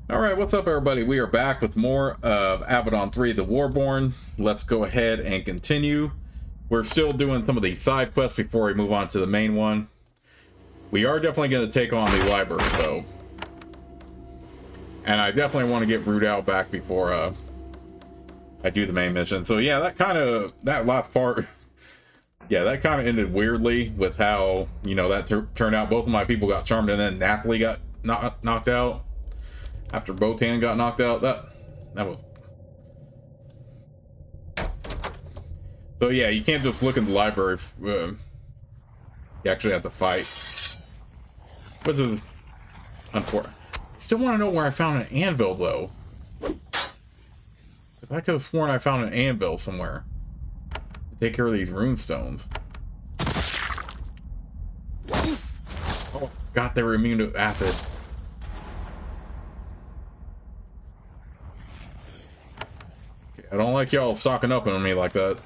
Alright, what's up everybody? We are back with more of Avadon 3, the Warborn. Let's go ahead and continue. We're still doing some of the side quests before we move on to the main one. We are definitely going to take on the library though. And I definitely want to get Rudow back before I do the main mission. So yeah, that last part, yeah, that kind of ended weirdly with how, you know, that turned out. Both of my people got charmed and then Napoli got knocked out. After Botan got knocked out, that was... So yeah, you can't just look in the library. You actually have to fight. Which is unfortunate. I still want to know where I found an anvil, though. I could have sworn I found an anvil somewhere to take care of these rune stones. Oh, God, they were immune to acid. I don't like y'all stocking up on me like that.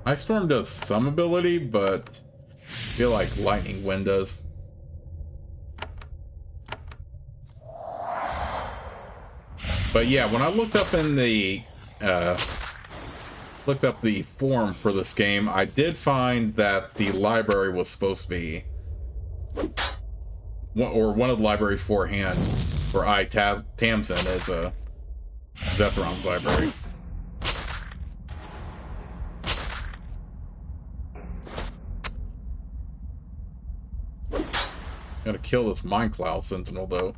Ice Storm does some ability, but I feel like Lightning Wind does. But yeah, when I looked up in the form for this game, I did find that the library was supposed to be one of the libraries beforehand for Tamsin is Zethron's library. Gotta kill this Minecloud Sentinel though.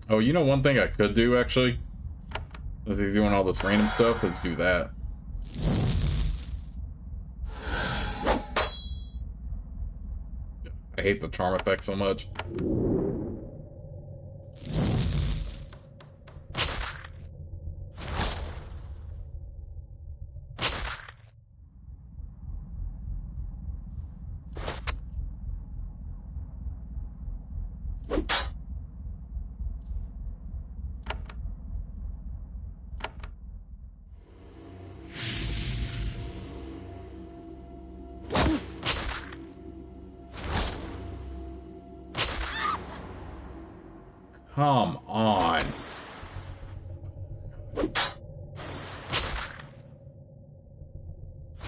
Oh, you know one thing I could do, actually? As he's doing all this random stuff, let's do that. I hate the charm effect so much. Come on.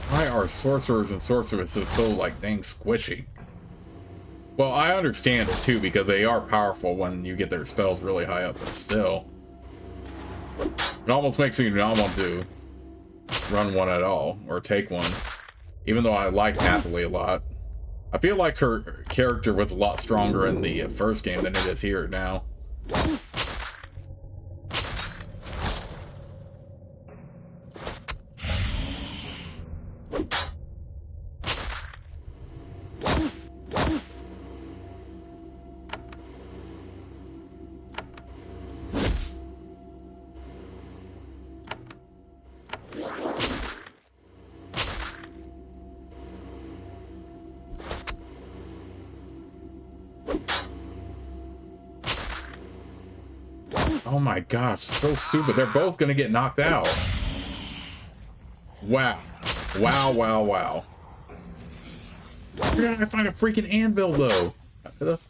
Why are sorcerers and sorceresses so, like, dang squishy? Well, I understand it, too, because they are powerful when you get their spells really high up, but still. It almost makes me not want to run one at all, or take one. Even though I like Napoli a lot. I feel like her character was a lot stronger in the first game than it is here now. Oh my gosh, so stupid. They're both gonna get knocked out. Wow. Wow, wow, wow. Where did I find a freaking anvil, though? That's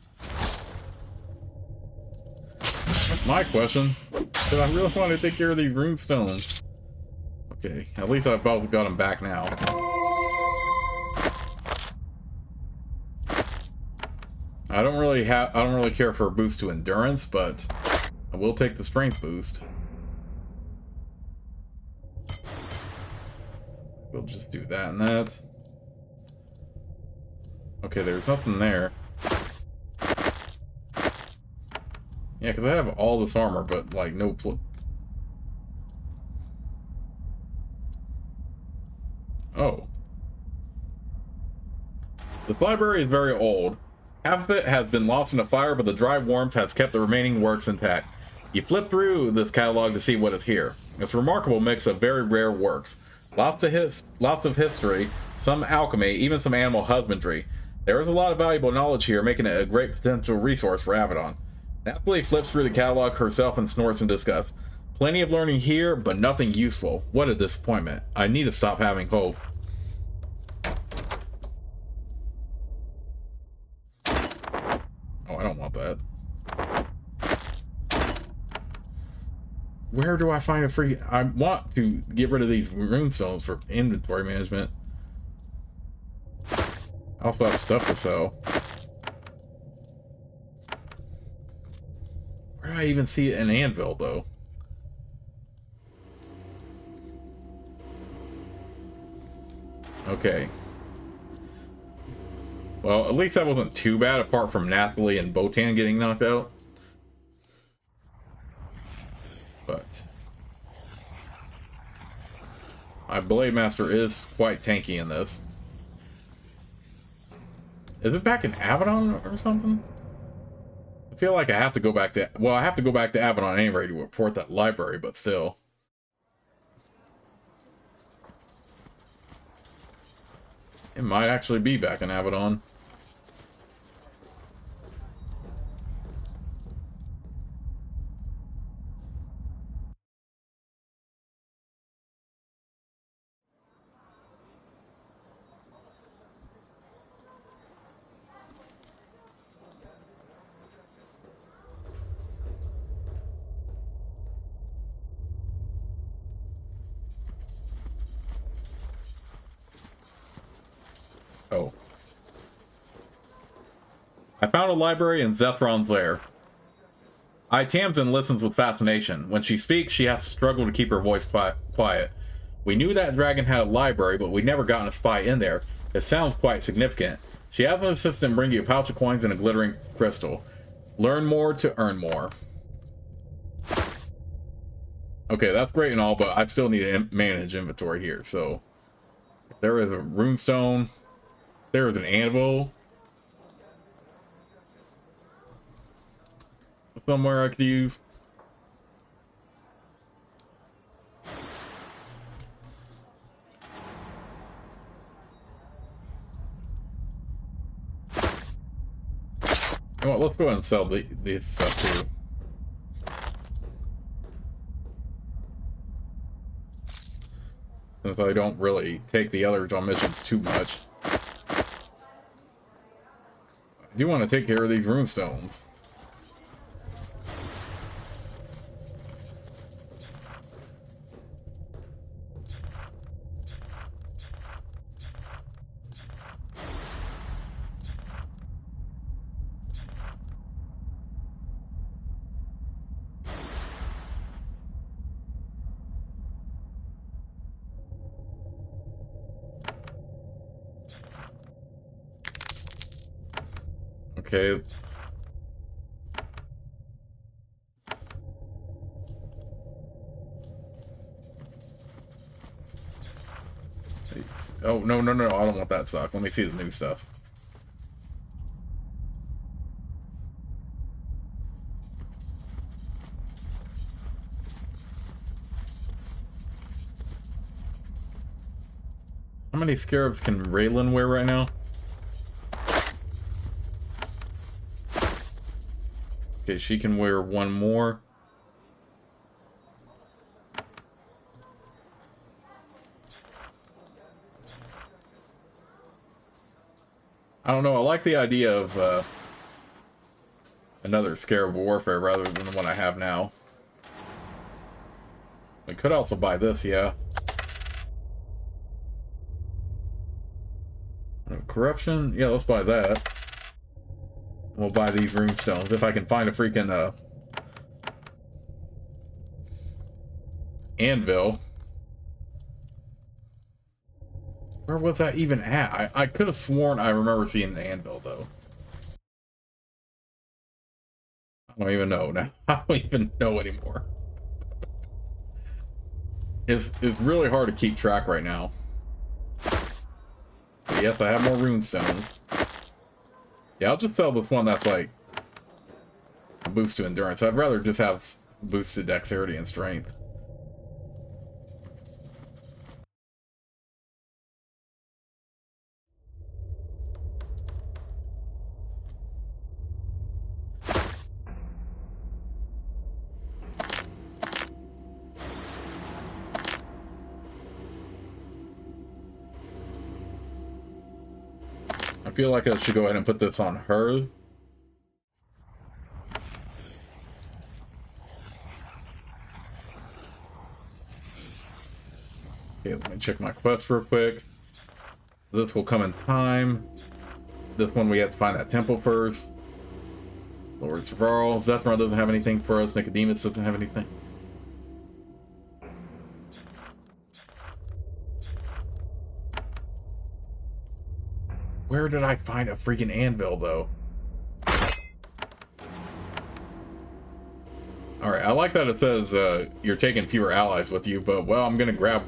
my question. Because I really want to take care of these rune stones. Okay, at least I've both got them back now. I don't really care for a boost to endurance, but I will take the strength boost. We'll just do that and that. Okay, there's nothing there. Yeah, because I have all this armor, but, like, no Oh. This library is very old. Half of it has been lost in a fire, but the dry warmth has kept the remaining works intact. You flip through this catalog to see what is here. It's a remarkable mix of very rare works. Lots of history, some alchemy, even some animal husbandry. There is a lot of valuable knowledge here, making it a great potential resource for Avadon. Nathalie flips through the catalog herself and snorts in disgust. Plenty of learning here, but nothing useful. What a disappointment. I need to stop having hope. Oh, I don't want that. Where do I find a free... I want to get rid of these runestones for inventory management. I also have stuff to sell. Where do I even see an anvil, though? Okay. Well, at least that wasn't too bad, apart from Nathalie and Botan getting knocked out. But my Blade Master is quite tanky in this. Is it back in Avadon or something? I feel like I have to go back to... Well, I have to go back to Avadon anyway to report that library, but still. It might actually be back in Avadon. Oh. I found a library in Zethron's lair. Tamsin listens with fascination. When she speaks, she has to struggle to keep her voice quiet. We knew that dragon had a library, but we'd never gotten a spy in there. It sounds quite significant. She has an assistant bring you a pouch of coins and a glittering crystal. Learn more to earn more. Okay, that's great and all, but I still need to manage inventory here, so... There is a runestone. There is an anvil. Somewhere I could use. Well, let's go ahead and sell these stuff too. Since I don't really take the others on missions too much. I do want to take care of these runestones. Okay. Oh, no, no, no, I don't want that suck. Let me see the new stuff. How many scarabs can Raylan wear right now? Okay, she can wear one more. I don't know, I like the idea of another Scarab Warfare rather than the one I have now. I could also buy this, yeah. Corruption? Yeah, let's buy that. We'll buy these runestones if I can find a freaking anvil. Where was that even at? I could have sworn I remember seeing an anvil though. I don't even know now. I don't even know anymore. It's really hard to keep track right now. But yes, I have more runestones. Yeah, I'll just sell this one that's like a boost to endurance. I'd rather just have boost to dexterity and strength. I feel like I should go ahead and put this on her. Okay, let me check my quest real quick. This will come in time. This one we have to find that temple first. Lord Varl. Zethron doesn't have anything for us. Nicodemus doesn't have anything. Where did I find a freaking anvil, though? Alright, I like that it says you're taking fewer allies with you, but, well, I'm gonna grab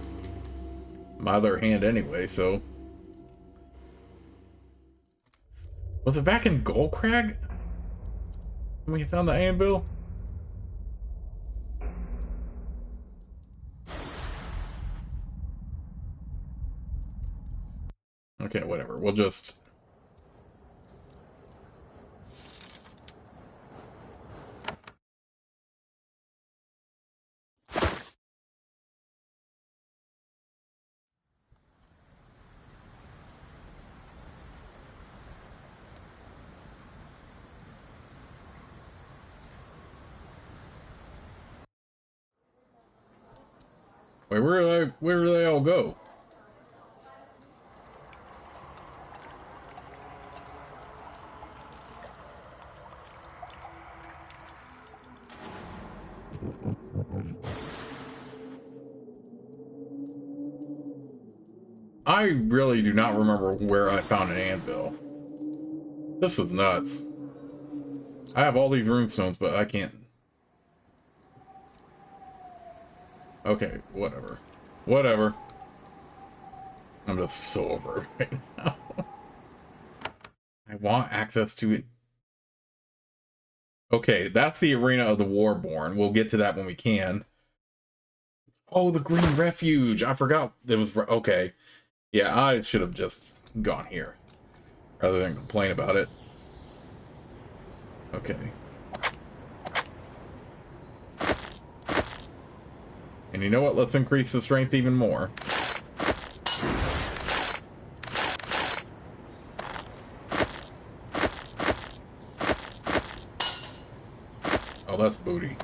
my other hand anyway, so... Was it back in Goldcrag when we found the anvil? Okay, whatever. We'll just... Wait, where do they all go? I really do not remember where I found an anvil. This is nuts. I have all these runestones, but I can't... Okay, whatever. Whatever. I'm just so over it right now. I want access to it. Okay, that's the arena of the Warborn. We'll get to that when we can. Oh, the Green Refuge! I forgot it was... Okay. Yeah, I should have just gone here. Rather than complain about it. Okay. And you know what? Let's increase the strength even more. Oh, that's booty.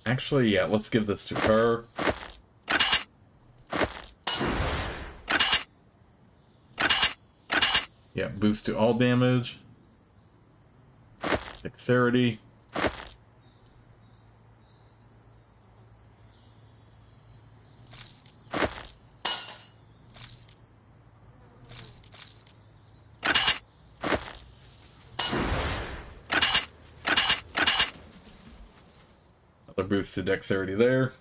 Actually, yeah, let's give this to her. Yeah, boost to all damage. Dexterity. Another boost to dexterity there.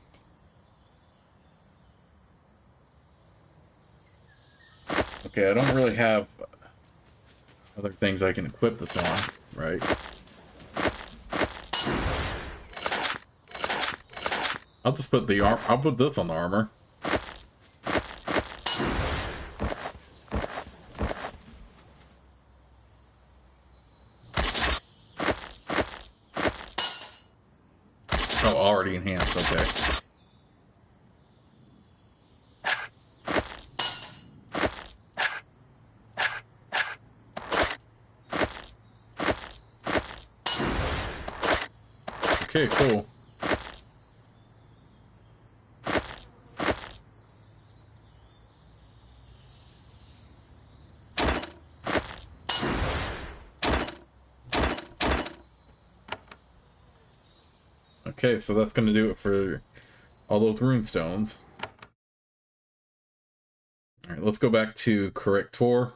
Okay, I don't really have other things I can equip this on, right? I'll just put the arm. I'll put this on the armor. Oh, already enhanced. Okay. Okay, cool. Okay, so that's going to do it for all those rune stones. All right, let's go back to Corrector.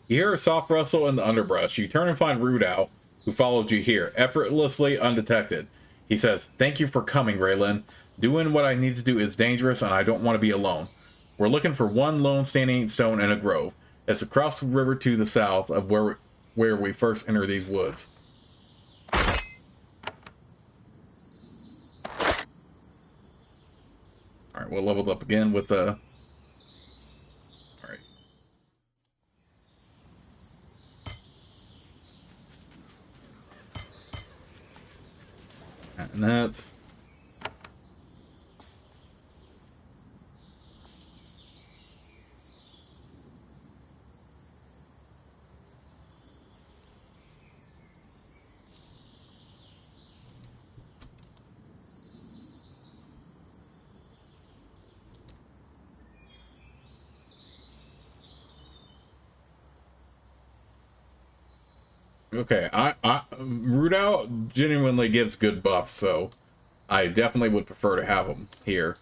You hear a soft rustle in the underbrush. You turn and find Rudow, who followed you here, effortlessly undetected. He says, "Thank you for coming, Raylan. Doing what I need to do is dangerous, and I don't want to be alone. We're looking for one lone standing stone in a grove. It's across the river to the south of where we first enter these woods." Alright, we'll level up again with the... Alright. And that. Okay, Rudow genuinely gives good buffs, so I definitely would prefer to have him here.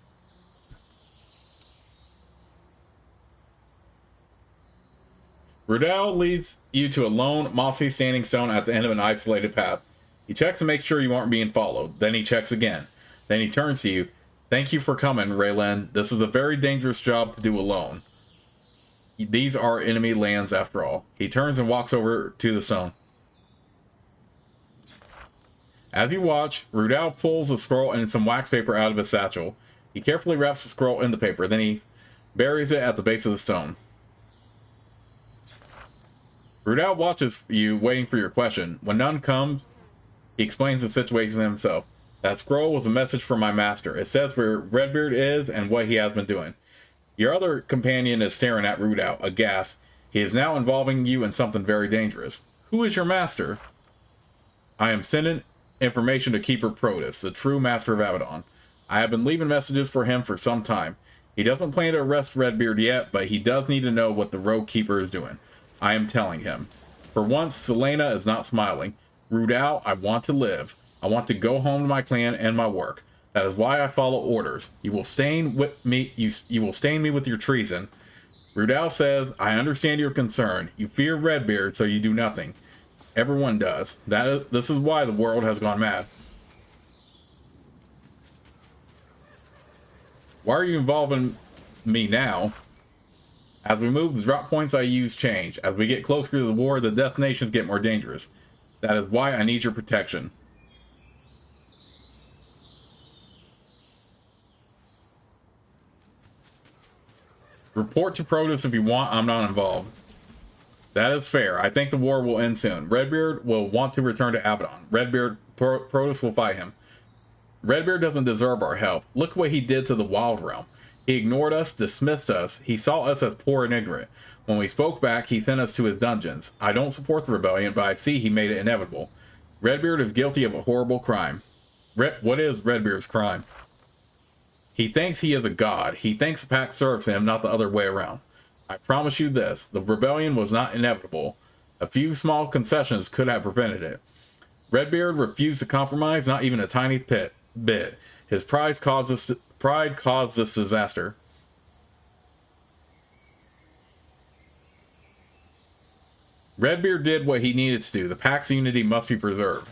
Rudow leads you to a lone, mossy standing stone at the end of an isolated path. He checks to make sure you aren't being followed. Then he checks again. Then he turns to you. "Thank you for coming, Raylan. This is a very dangerous job to do alone. These are enemy lands after all." He turns and walks over to the stone. As you watch, Rudow pulls a scroll and some wax paper out of his satchel. He carefully wraps the scroll in the paper, then he buries it at the base of the stone. Rudow watches you, waiting for your question. When none comes, he explains the situation himself. "That scroll was a message from my master. It says where Redbeard is and what he has been doing." Your other companion is staring at Rudow, aghast. He is now involving you in something very dangerous. "Who is your master?" "I am sending information to Keeper Protus, the true master of Avadon. I have been leaving messages for him for some time. He doesn't plan to arrest Redbeard yet, but he does need to know what the Rogue Keeper is doing. I am telling him." For once, Selena is not smiling. "Rudow, I want to live. I want to go home to my clan and my work. That is why I follow orders. You will stain with me. You will stain me with your treason." Rudow says, "I understand your concern. You fear Redbeard, so you do nothing. Everyone does. This is why the world has gone mad." "Why are you involving me now?" "As we move, the drop points I use change. As we get closer to the war, the destinations get more dangerous. That is why I need your protection." "Report to Protus if you want. I'm not involved." "That is fair. I think the war will end soon. Redbeard will want to return to Avadon. Protus will fight him. Redbeard doesn't deserve our help. Look what he did to the Wild Realm. He ignored us, dismissed us. He saw us as poor and ignorant. When we spoke back, he sent us to his dungeons. I don't support the rebellion, but I see he made it inevitable. Redbeard is guilty of a horrible crime." What is Redbeard's crime?" "He thinks he is a god. He thinks the pack serves him, not the other way around. I promise you this, the rebellion was not inevitable. A few small concessions could have prevented it. Redbeard refused to compromise, not even a tiny bit. His pride caused this disaster." "Redbeard did what he needed to do. The pack's unity must be preserved."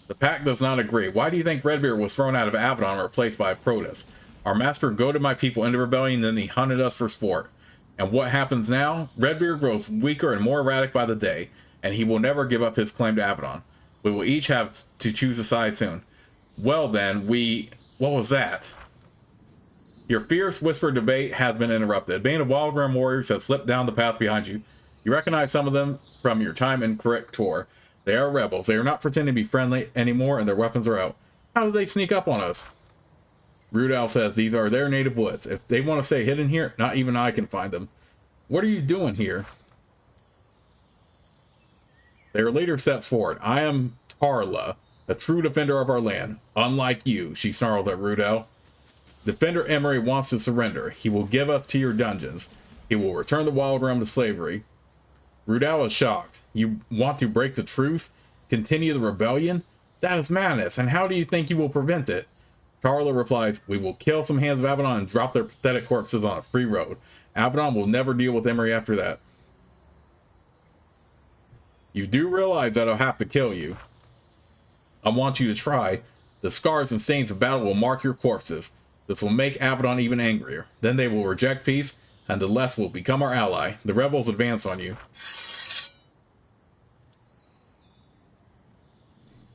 "The pack does not agree. Why do you think Redbeard was thrown out of Avadon and replaced by Protus? Our master goaded my people into rebellion, then he hunted us for sport. And what happens now? Redbeard grows weaker and more erratic by the day, and he will never give up his claim to Avadon. We will each have to choose a side soon. Well then, what was that?" "Your fierce whispered debate has been interrupted. A band of Wild Realm warriors has slipped down the path behind you. You recognize some of them from your time in Corrector. They are rebels. They are not pretending to be friendly anymore, and their weapons are out. How did they sneak up on us?" Rudow says these are their native woods. If they want to stay hidden here, not even I can find them. "What are you doing here?" Their leader steps forward. "I am Tarla, a true defender of our land. Unlike you," she snarls at Rudow. "Defender Emery wants to surrender. He will give us to your dungeons. He will return the wild realm to slavery. Rudow is shocked. You want to break the truce? Continue the rebellion? That is madness, and how do you think you will prevent it? Tarla replies, we will kill some hands of Avadon and drop their pathetic corpses on a free road. Avadon will never deal with Emery after that. You do realize that I'll have to kill you. I want you to try. The scars and stains of battle will mark your corpses. This will make Avadon even angrier. Then they will reject peace, and the Less will become our ally. The rebels advance on you.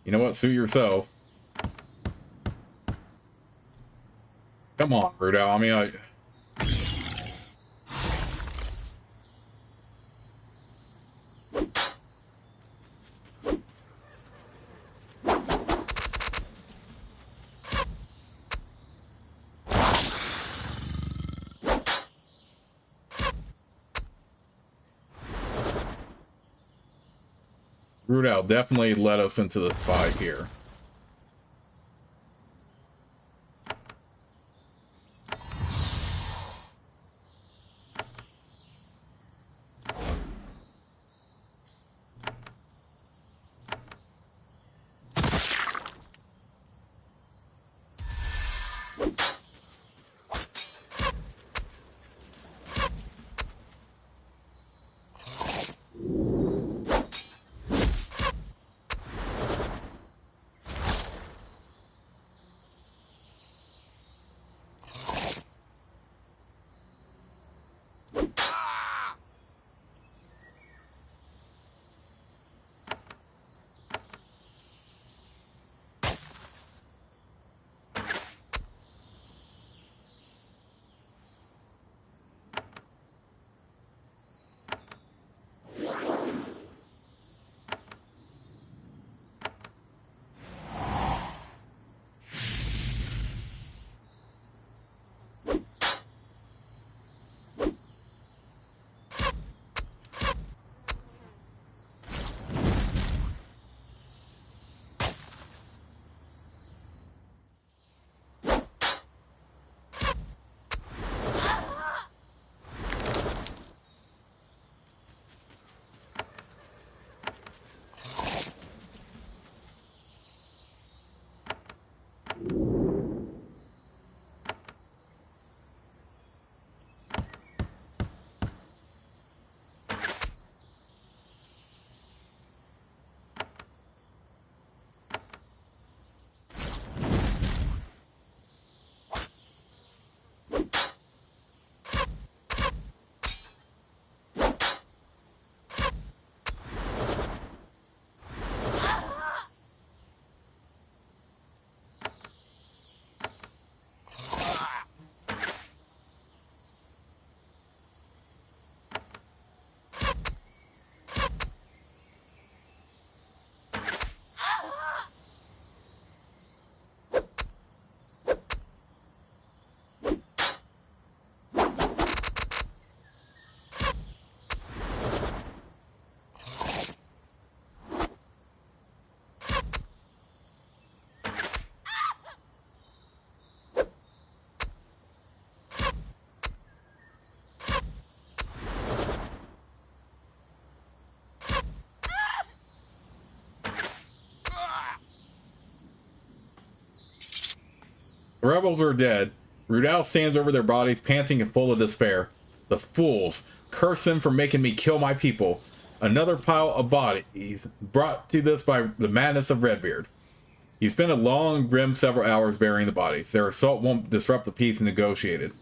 You know what? Suit yourself. Come on, Rudow. I mean, Rudow definitely led us into this fight here. The rebels are dead. Rudow stands over their bodies, panting and full of despair. The fools! Curse them for making me kill my people. Another pile of bodies, brought to this by the madness of Redbeard. You spent a long, grim several hours burying the bodies. Their assault won't disrupt the peace negotiated.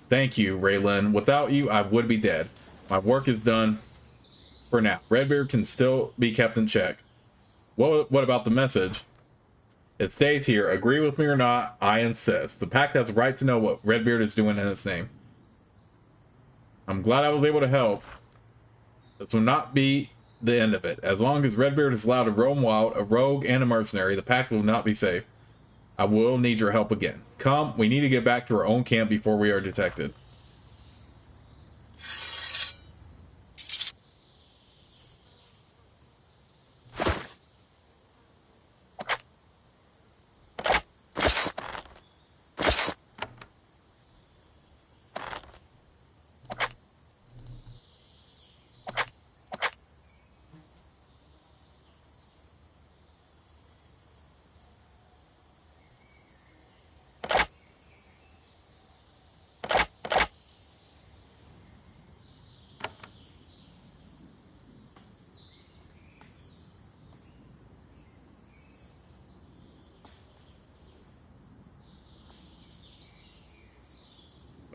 Thank you, Raylan. Without you, I would be dead. My work is done for now. Redbeard can still be kept in check. What about the message? It stays here. Agree with me or not, I insist. The pact has a right to know what Redbeard is doing in its name. I'm glad I was able to help. This will not be the end of it. As long as Redbeard is allowed to roam wild, a rogue and a mercenary, the pact will not be safe. I will need your help again. Come, we need to get back to our own camp before we are detected.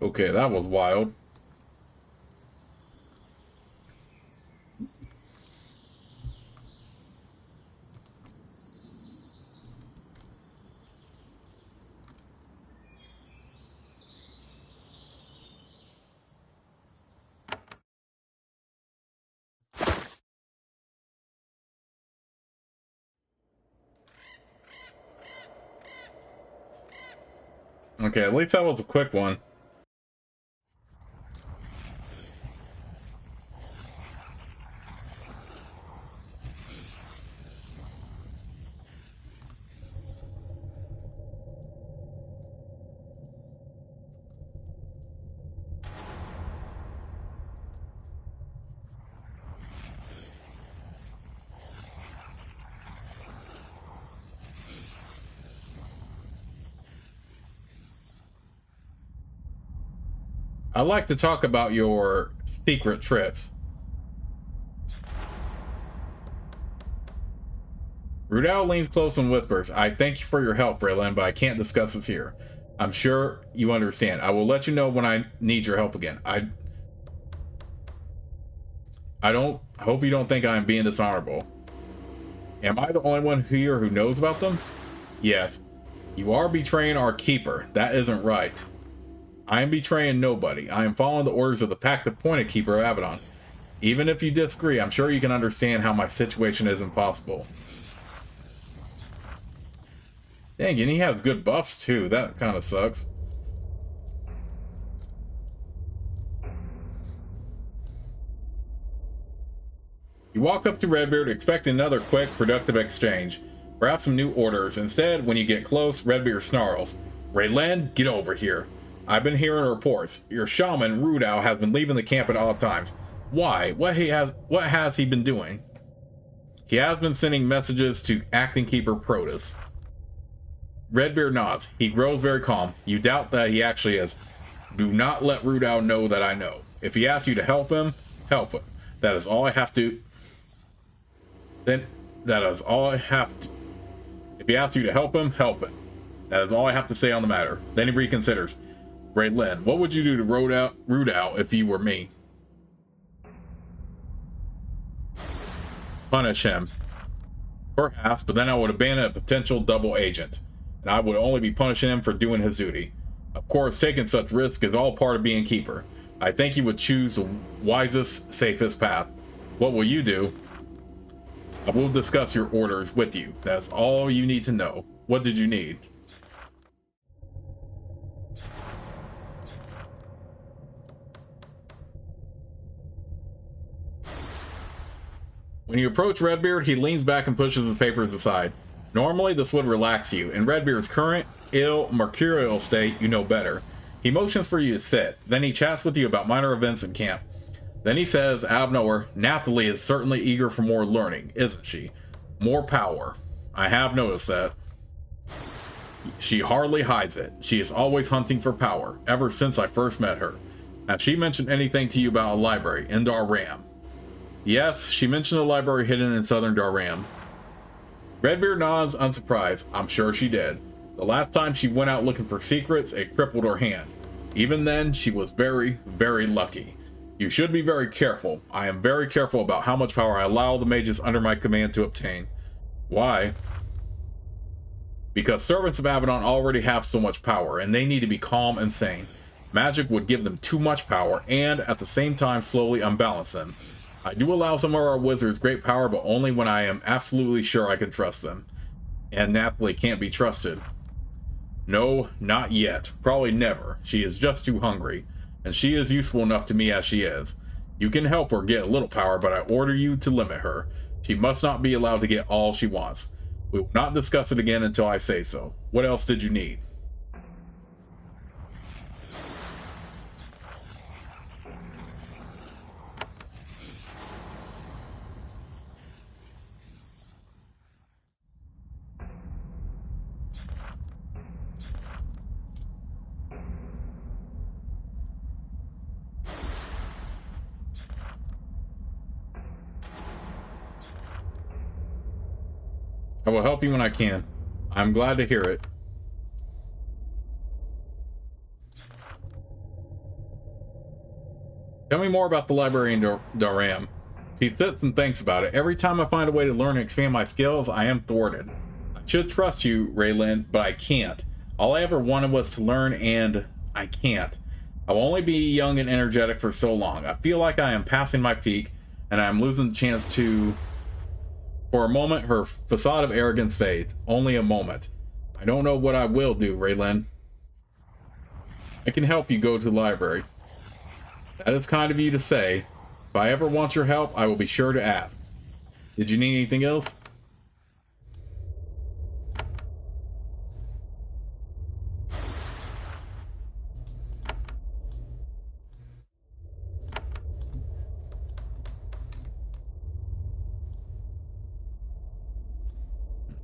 Okay, that was wild. Okay, at least that was a quick one. I'd like to talk about your secret trips. Rudow leans close and whispers, I thank you for your help, Braylon, but I can't discuss this here. I'm sure you understand. I will let you know when I need your help again. I don't hope you don't think I am being dishonorable. Am I the only one here who knows about them? Yes. You are betraying our keeper. That isn't right. I am betraying nobody. I am following the orders of the pact appointed keeper of Avadon. Even if you disagree, I'm sure you can understand how my situation is impossible. Dang, and he has good buffs too. That kind of sucks. You walk up to Redbeard expecting another quick, productive exchange. Perhaps some new orders. Instead, when you get close, Redbeard snarls. Raylan, get over here. I've been hearing reports. Your shaman, Rudow, has been leaving the camp at odd times. Why? What has he been doing? He has been sending messages to acting keeper Protus. Redbeard nods. He grows very calm. You doubt that he actually is. Do not let Rudow know that I know. If he asks you to help him, help him. That is all I have to... Then that is all I have to... If he asks you to help him, help him. That is all I have to say on the matter. Then he reconsiders. Braylon, what would you do to Rudow if you were me? Punish him. Perhaps, but then I would abandon a potential double agent. And I would only be punishing him for doing his duty. Of course, taking such risk is all part of being keeper. I think he would choose the wisest, safest path. What will you do? I will discuss your orders with you. That's all you need to know. What did you need? When you approach Redbeard, he leans back and pushes the papers aside. Normally, this would relax you. In Redbeard's current, ill, mercurial state, you know better. He motions for you to sit. Then he chats with you about minor events in camp. Then he says, out of nowhere, Nathalie is certainly eager for more learning, isn't she? More power. I have noticed that. She hardly hides it. She is always hunting for power, ever since I first met her. Has she mentioned anything to you about a library in Darram? Yes, she mentioned a library hidden in southern Darram. Redbeard nods, unsurprised. I'm sure she did. The last time she went out looking for secrets, it crippled her hand. Even then, she was very, very lucky. You should be very careful. I am very careful about how much power I allow the mages under my command to obtain. Why? Because servants of Avadon already have so much power, and they need to be calm and sane. Magic would give them too much power, and at the same time slowly unbalance them. I do allow some of our wizards great power, but only when I am absolutely sure I can trust them. And Nathalie can't be trusted. No, not yet. Probably never. She is just too hungry. And she is useful enough to me as she is. You can help her get a little power, but I order you to limit her. She must not be allowed to get all she wants. We will not discuss it again until I say so. What else did you need? I will help you when I can. I'm glad to hear it. Tell me more about the library in Doram. She sits and thinks about it. Every time I find a way to learn and expand my skills, I am thwarted. I should trust you, Raylan, but I can't. All I ever wanted was to learn, and I can't. I will only be young and energetic for so long. I feel like I am passing my peak, and I am losing the chance to... For a moment, her facade of arrogance fades. Only a moment. I don't know what I will do, Raylan. I can help you go to the library. That is kind of you to say. If I ever want your help, I will be sure to ask. Did you need anything else?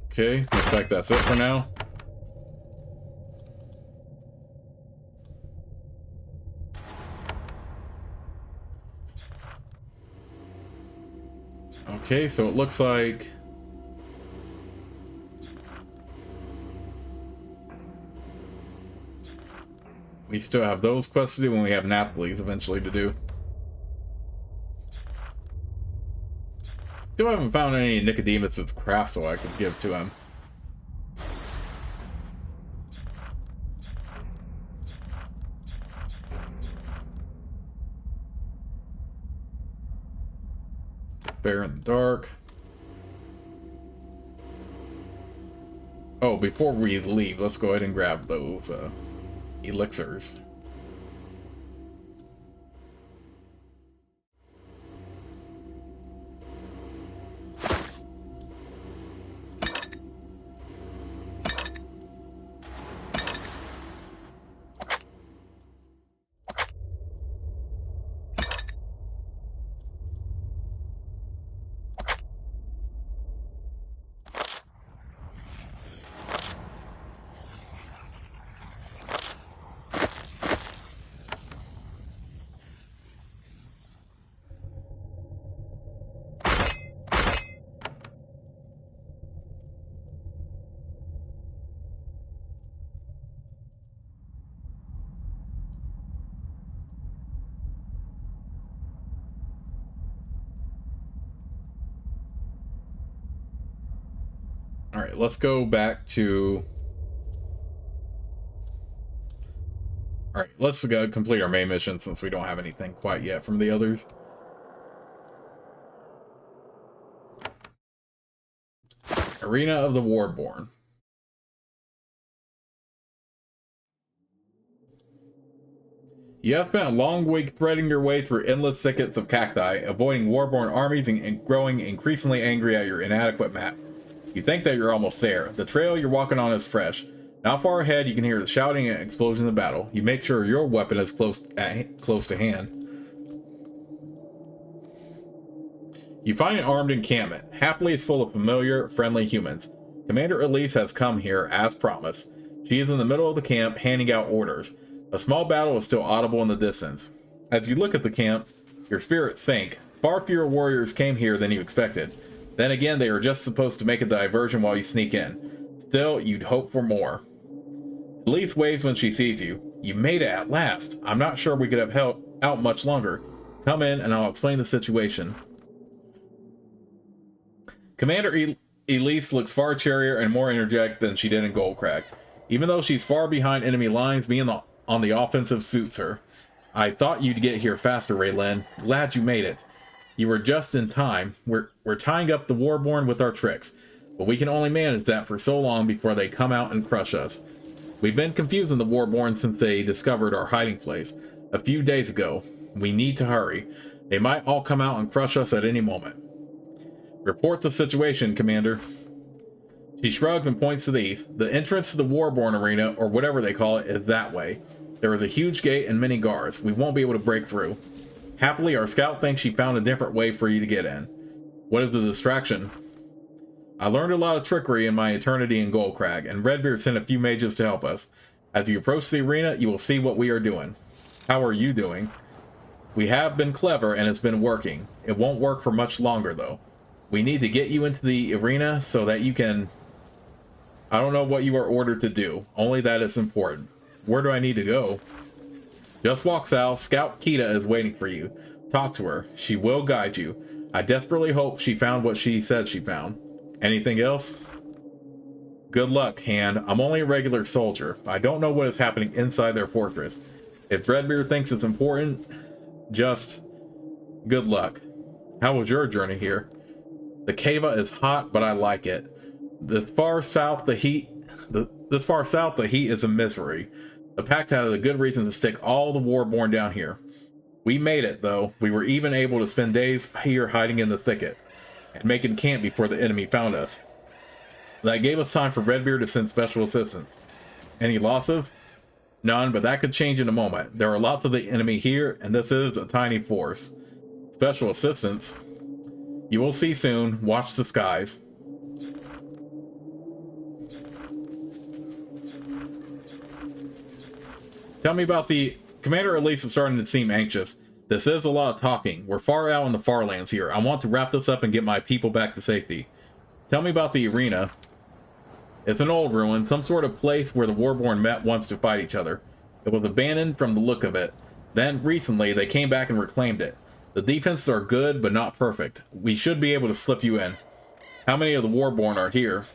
Okay, looks like that's it for now. Okay, so it looks like we still have those quests to do, and we have Napoli's eventually to do. Still haven't found any Nicodemus's craft, so I could give to him. Bear in the dark. Oh, before we leave, let's go ahead and grab those elixirs. All right, let's go back to... All right, let's go complete our main mission since we don't have anything quite yet from the others. Arena of the Warborn. You have spent a long week threading your way through endless thickets of cacti, avoiding Warborn armies and growing increasingly angry at your inadequate map. You think that you're almost there. The trail you're walking on is fresh. Not far ahead, you can hear the shouting and explosion of battle. You make sure your weapon is close to hand. You find an armed encampment. Happily, it's full of familiar, friendly humans. Commander Elise has come here, as promised. She is in the middle of the camp, handing out orders. A small battle is still audible in the distance. As you look at the camp, your spirits sink. Far fewer warriors came here than you expected. Then again, they were just supposed to make a diversion while you sneak in. Still, you'd hope for more. Elise waves when she sees you. You made it at last. I'm not sure we could have held out much longer. Come in and I'll explain the situation. Commander Elise looks far cheerier and more energetic than she did in Goldcrag. Even though she's far behind enemy lines, being on the offensive suits her. I thought you'd get here faster, Raylan. Glad you made it. You were just in time. We're tying up the Warborn with our tricks, but we can only manage that for so long before they come out and crush us. We've been confusing the Warborn since they discovered our hiding place a few days ago. We need to hurry. They might all come out and crush us at any moment. Report the situation, Commander. She shrugs and points to the east. The entrance to the Warborn arena, or whatever they call it, is that way. There is a huge gate and many guards. We won't be able to break through. Happily, our scout thinks she found a different way for you to get in. What is the distraction? I learned a lot of trickery in my eternity in Goldcrag, and Redbeard sent a few mages to help us. As you approach the arena, you will see what we are doing. How are you doing? We have been clever, and it's been working. It won't work for much longer, though. We need to get you into the arena so that you can... I don't know what you are ordered to do, only that it's important. Where do I need to go? Just walk south. Scout Kita is waiting for you. Talk to her. She will guide you. I desperately hope she found what she said she found. Anything else? Good luck, Hand. I'm only a regular soldier. I don't know what is happening inside their fortress. If Redbeard thinks it's important, just good luck. How was your journey here? The cava is hot, but I like it. This far south, the heat is a misery. The Pact had a good reason to stick all the Warborn down here. We made it, though. We were even able to spend days here hiding in the thicket and making camp before the enemy found us. That gave us time for Redbeard to send special assistance. Any losses? None, but that could change in a moment. There are lots of the enemy here, and this is a tiny force. Special assistance? You will see soon. Watch the skies. Tell me about the... Commander Elise is starting to seem anxious. This is a lot of talking. We're far out in the far lands here. I want to wrap this up and get my people back to safety. Tell me about the arena. It's an old ruin, some sort of place where the Warborn met once to fight each other. It was abandoned from the look of it. Then, recently, they came back and reclaimed it. The defenses are good, but not perfect. We should be able to slip you in. How many of the Warborn are here?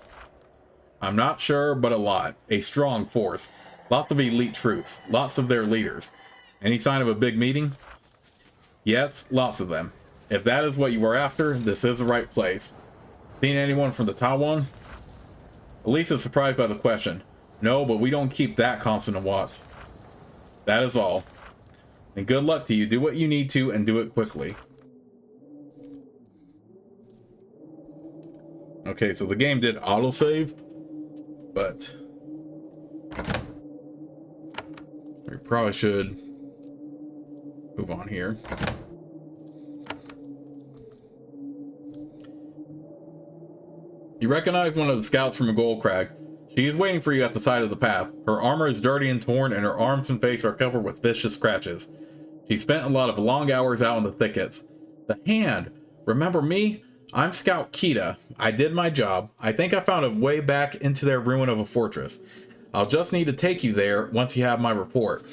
I'm not sure, but a lot. A strong force. Lots of elite troops. Lots of their leaders. Any sign of a big meeting? Yes, lots of them. If that is what you are after, this is the right place. Seen anyone from the Taiwan? Elise is surprised by the question. No, but we don't keep that constant a watch. That is all. And good luck to you. Do what you need to and do it quickly. Okay, so the game did autosave, but we probably should move on here. You recognize one of the scouts from a gold crag. She is waiting for you at the side of the path. Her armor is dirty and torn, and her arms and face are covered with vicious scratches. She spent a lot of long hours out in the thickets. The Hand! Remember me? I'm Scout Kita. I did my job. I think I found a way back into their ruin of a fortress. I'll just need to take you there once you have my report.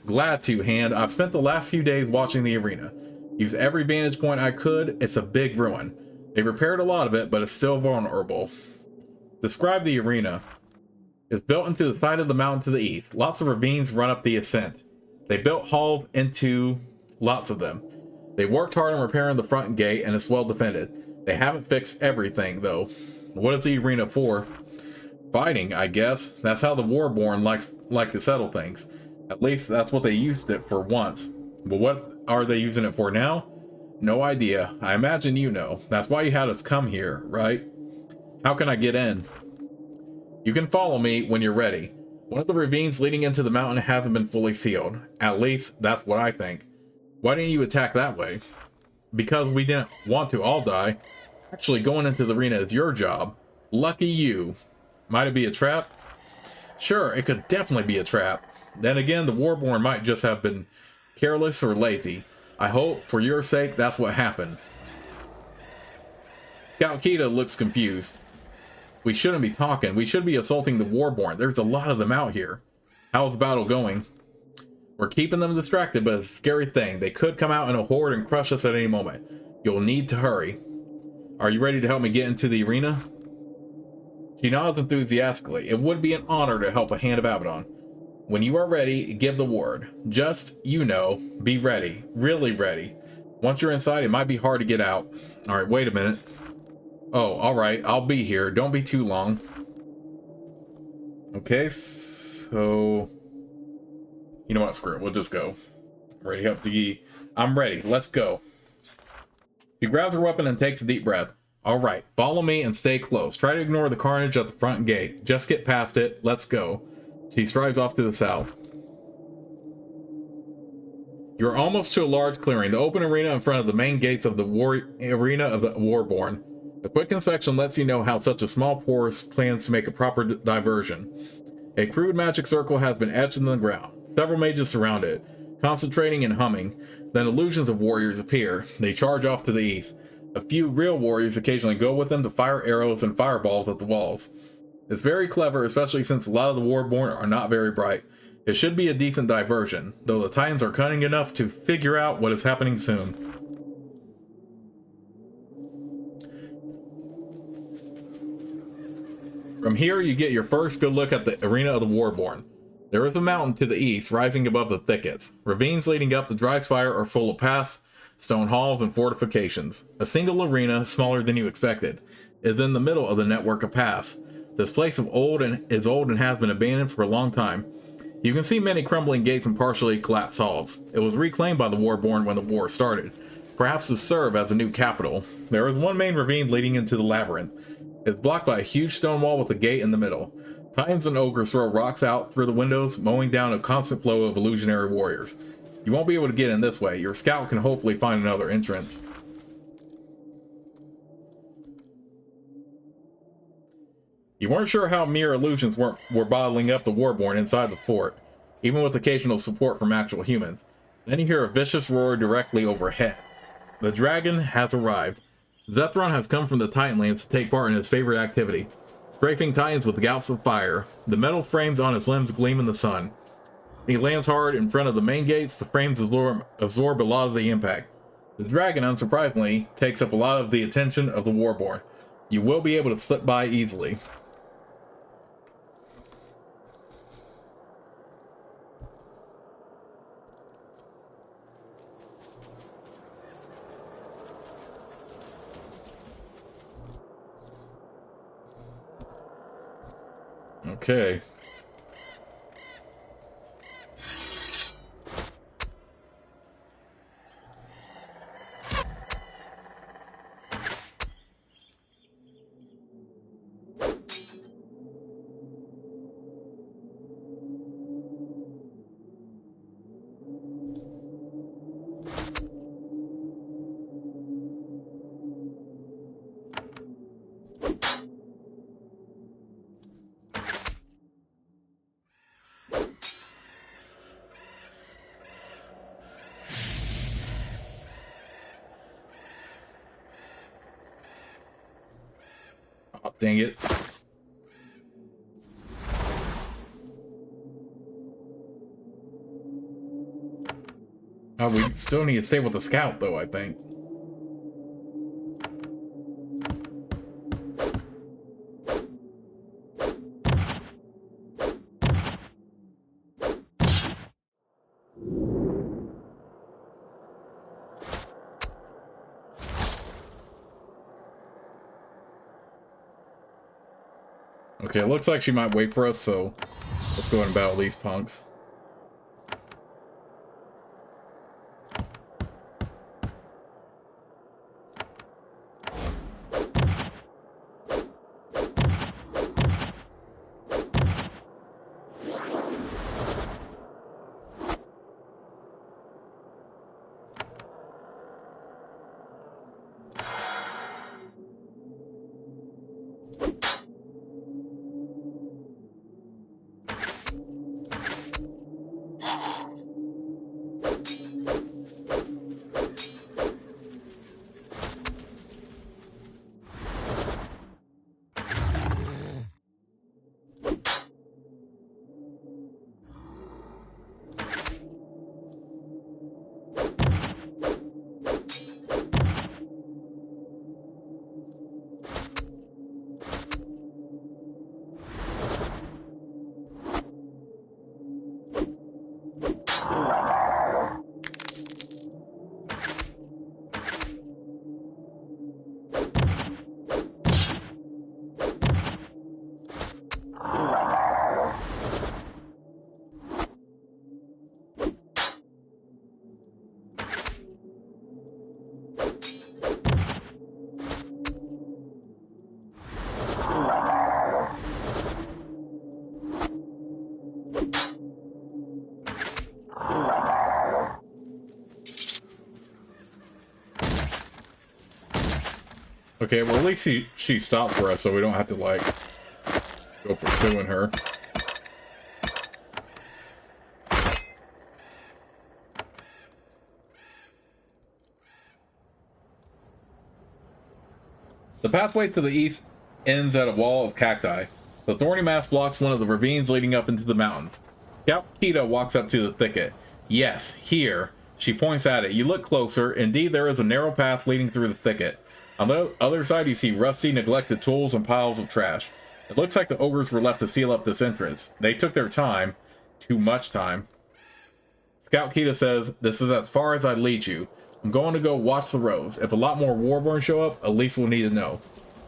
Glad to, Hand. I've spent the last few days watching the arena. Used every vantage point I could. It's a big ruin. They repaired a lot of it, but it's still vulnerable. Describe the arena. It's built into the side of the mountain to the east. Lots of ravines run up the ascent. They built halls into lots of them. They worked hard on repairing the front gate, and it's well defended. They haven't fixed everything, though. What is the arena for? Fighting, I guess. That's how the Warborn like to settle things. At least that's what they used it for once. But what are they using it for now? No idea. I imagine you know. That's why you had us come here, right? How can I get in? You can follow me when you're ready. One of the ravines leading into the mountain hasn't been fully sealed. At least, that's what I think. Why didn't you attack that way? Because we didn't want to all die. Actually, going into the arena is your job. Lucky you. Might it be a trap? Sure, it could definitely be a trap. Then again, the Warborn might just have been careless or lazy. I hope, for your sake, that's what happened. Scout Kita looks confused. We shouldn't be talking. We should be assaulting the Warborn. There's a lot of them out here. How's the battle going? We're keeping them distracted, but it's a scary thing. They could come out in a horde and crush us at any moment. You'll need to hurry. Are you ready to help me get into the arena? She nods enthusiastically. It would be an honor to help a Hand of Avadon. When you are ready, give the word. Just, you know, be ready. Really ready. Once you're inside, it might be hard to get out. Alright, wait a minute. Oh, alright, I'll be here. Don't be too long. Okay, so... You know what, screw it. We'll just go. Ready up to... I'm ready. Let's go. She grabs her weapon and takes a deep breath. Alright, follow me and stay close. Try to ignore the carnage at the front gate. Just get past it. Let's go. She strides off to the south. You're almost to a large clearing, the open arena in front of the main gates of the arena of the Warborn. A quick inspection lets you know how such a small force plans to make a proper diversion. A crude magic circle has been etched in the ground. Several mages surround it, concentrating and humming. Then illusions of warriors appear. They charge off to the east. A few real warriors occasionally go with them to fire arrows and fireballs at the walls. It's very clever, especially since a lot of the Warborn are not very bright. It should be a decent diversion, though the Titans are cunning enough to figure out what is happening soon. From here, you get your first good look at the arena of the Warborn. There is a mountain to the east, rising above the thickets. Ravines leading up the dry spire are full of paths, stone halls, and fortifications. A single arena, smaller than you expected, is in the middle of the network of paths. This place is old and has been abandoned for a long time. You can see many crumbling gates and partially collapsed halls. It was reclaimed by the Warborn when the war started, perhaps to serve as a new capital. There is one main ravine leading into the labyrinth. It's blocked by a huge stone wall with a gate in the middle. Titans and ogres throw rocks out through the windows, mowing down a constant flow of illusionary warriors. You won't be able to get in this way. Your scout can hopefully find another entrance. You weren't sure how mere illusions were bottling up the Warborn inside the fort, even with occasional support from actual humans. Then you hear a vicious roar directly overhead. The dragon has arrived. Zethron has come from the Titanlands to take part in his favorite activity, strafing Titans with gouts of fire. The metal frames on his limbs gleam in the sun. He lands hard in front of the main gates. The frames absorb a lot of the impact. The dragon, unsurprisingly, takes up a lot of the attention of the Warborn. You will be able to slip by easily. Okay. Oh, dang it. Oh, we still need to stay with the scout, though, I think. Okay, it looks like she might wait for us, so let's go ahead and battle these punks. Okay, well at least she stopped for us, so we don't have to, like, go pursuing her. The pathway to the east ends at a wall of cacti. The thorny mass blocks one of the ravines leading up into the mountains. Scout Kita walks up to the thicket. Yes, here. She points at it. You look closer. Indeed, there is a narrow path leading through the thicket. On the other side, you see rusty, neglected tools and piles of trash. It looks like the ogres were left to seal up this entrance. They took their time. Too much time. Scout Kita says, this is as far as I lead you. I'm going to go watch the roads. If a lot more Warborn show up, at least we'll need to know.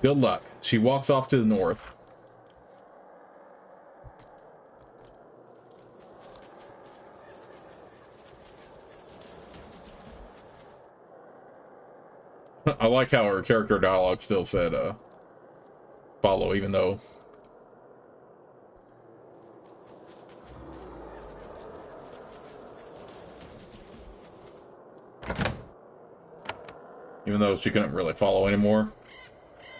Good luck. She walks off to the north. I like how her character dialogue still said, follow, even though... Even though she couldn't really follow anymore.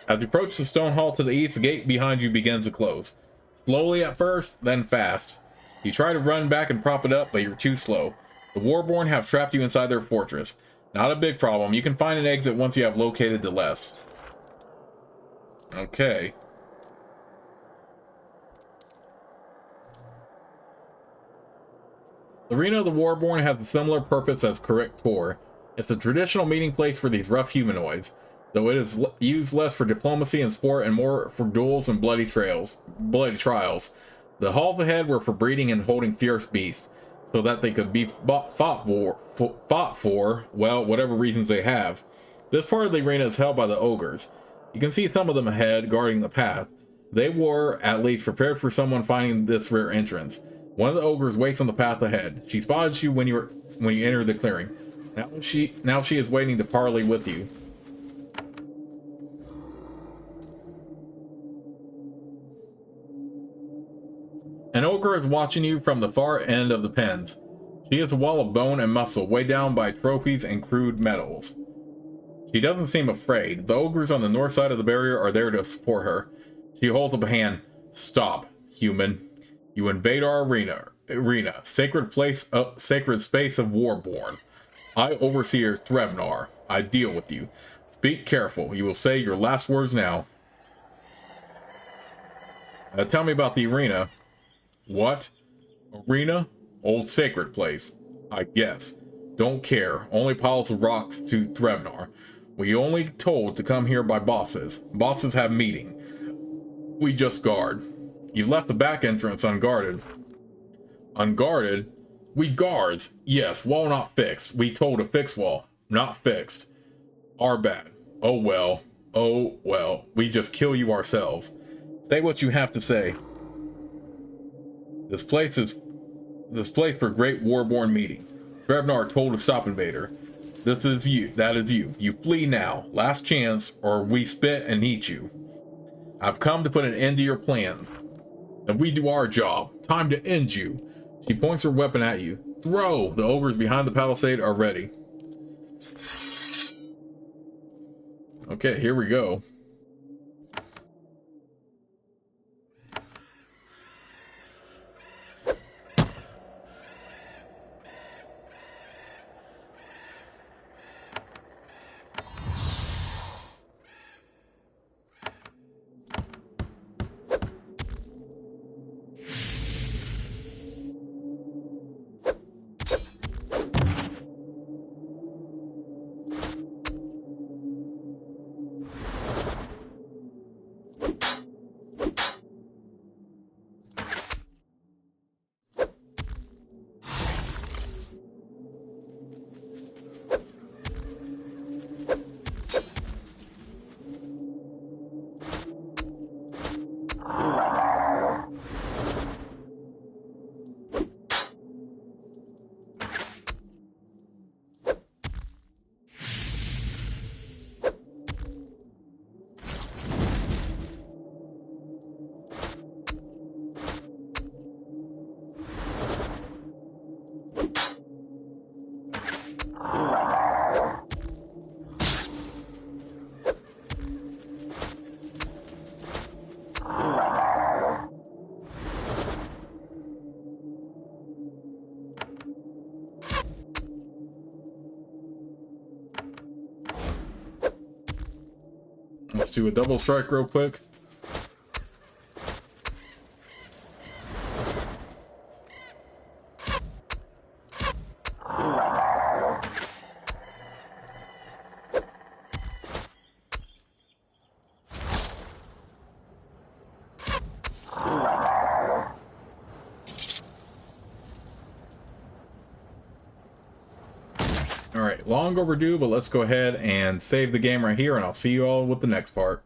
As you approach the stone hall to the east, the gate behind you begins to close. Slowly at first, then fast. You try to run back and prop it up, but you're too slow. The Warborn have trapped you inside their fortress. Not a big problem. You can find an exit once you have located the lest. Okay. The Arena of the Warborn has a similar purpose as Corrector. It's a traditional meeting place for these rough humanoids, though it is used less for diplomacy and sport and more for duels and bloody trials. The halls ahead were for breeding and holding fierce beasts, so that they could be fought for, well, whatever reasons they have. This part of the arena is held by the ogres. You can see some of them ahead, guarding the path. They were, at least, prepared for someone finding this rear entrance. One of the ogres waits on the path ahead. She spotted you when you entered the clearing. Now she is waiting to parley with you. An ogre is watching you from the far end of the pens. She is a wall of bone and muscle, weighed down by trophies and crude metals. She doesn't seem afraid. The ogres on the north side of the barrier are there to support her. She holds up a hand. Stop, human. You invade our arena. Sacred space of Warborn. I, Overseer Threvnar. I deal with you. Speak careful. You will say your last words now. Tell me about the arena. What? Arena? Old sacred place. I guess. Don't care. Only piles of rocks to Threvnar. We only told to come here by bosses. Bosses have meeting. We just guard. You've left the back entrance unguarded. Unguarded? We guards. Yes, wall not fixed. We told to fix wall. Not fixed. Our bad. Oh well. Oh well. We just kill you ourselves. Say what you have to say. This place for great Warborn meeting. Threvnar told to stop invader. This is you. That is you. You flee now. Last chance, or we spit and eat you. I've come to put an end to your plans. And we do our job. Time to end you. She points her weapon at you. Throw! The ogres behind the palisade are ready. Okay, here we go. Let's do a double strike real quick. Alright, long overdue, but let's go ahead and save the game right here, and I'll see you all with the next part.